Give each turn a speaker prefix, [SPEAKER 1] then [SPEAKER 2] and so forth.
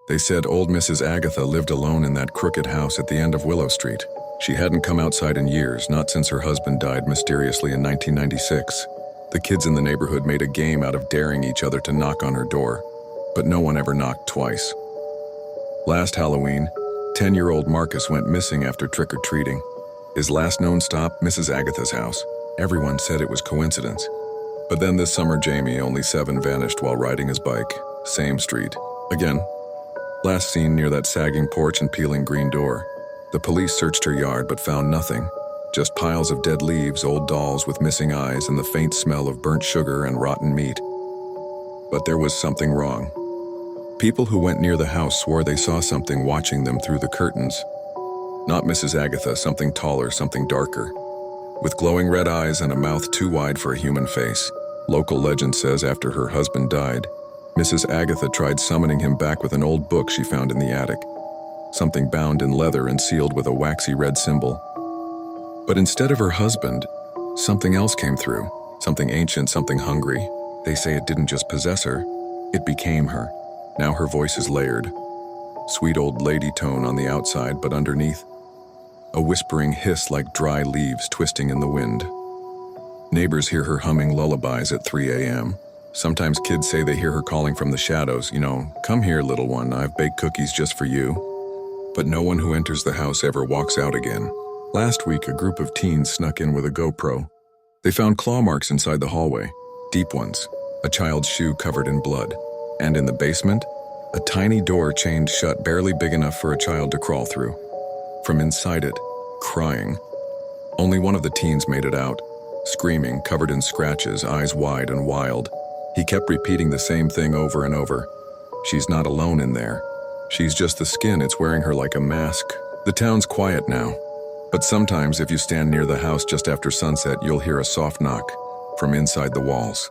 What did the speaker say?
[SPEAKER 1] They said old Mrs. Agatha lived alone in that crooked house at the end of Willow Street. She hadn't come outside in years, not since her husband died mysteriously in 1996. The kids in the neighborhood made a game out of daring each other to knock on her door, but no one ever knocked twice. Last Halloween, 10-year-old Marcus went missing after trick-or-treating. His last known stop, Mrs. Agatha's house. Everyone said it was coincidence. But then this summer, Jamie, only 7, vanished while riding his bike. Same street. Again. Last seen near that sagging porch and peeling green door. The police searched her yard but found nothing. Just piles of dead leaves, old dolls with missing eyes, and the faint smell of burnt sugar and rotten meat. But there was something wrong. People who went near the house swore they saw something watching them through the curtains. Not Mrs. Agatha, something taller, something darker. With glowing red eyes and a mouth too wide for a human face. Local legend says after her husband died, Mrs. Agatha tried summoning him back with an old book she found in the attic. Something bound in leather and sealed with a waxy red symbol. But instead of her husband, something else came through. Something ancient, something hungry. They say it didn't just possess her, it became her. Now her voice is layered. Sweet old lady tone on the outside, but underneath, a whispering hiss like dry leaves twisting in the wind. Neighbors hear her humming lullabies at 3 a.m. Sometimes kids say they hear her calling from the shadows, come here, little one, I've baked cookies just for you. But no one who enters the house ever walks out again. Last week, a group of teens snuck in with a GoPro. They found claw marks inside the hallway, deep ones, a child's shoe covered in blood. And in the basement, a tiny door chained shut barely big enough for a child to crawl through. From inside it, crying. Only one of the teens made it out, screaming, covered in scratches, eyes wide and wild. He kept repeating the same thing over and over. She's not alone in there. She's just the skin, it's wearing her like a mask. The town's quiet now. But sometimes if you stand near the house just after sunset, you'll hear a soft knock from inside the walls.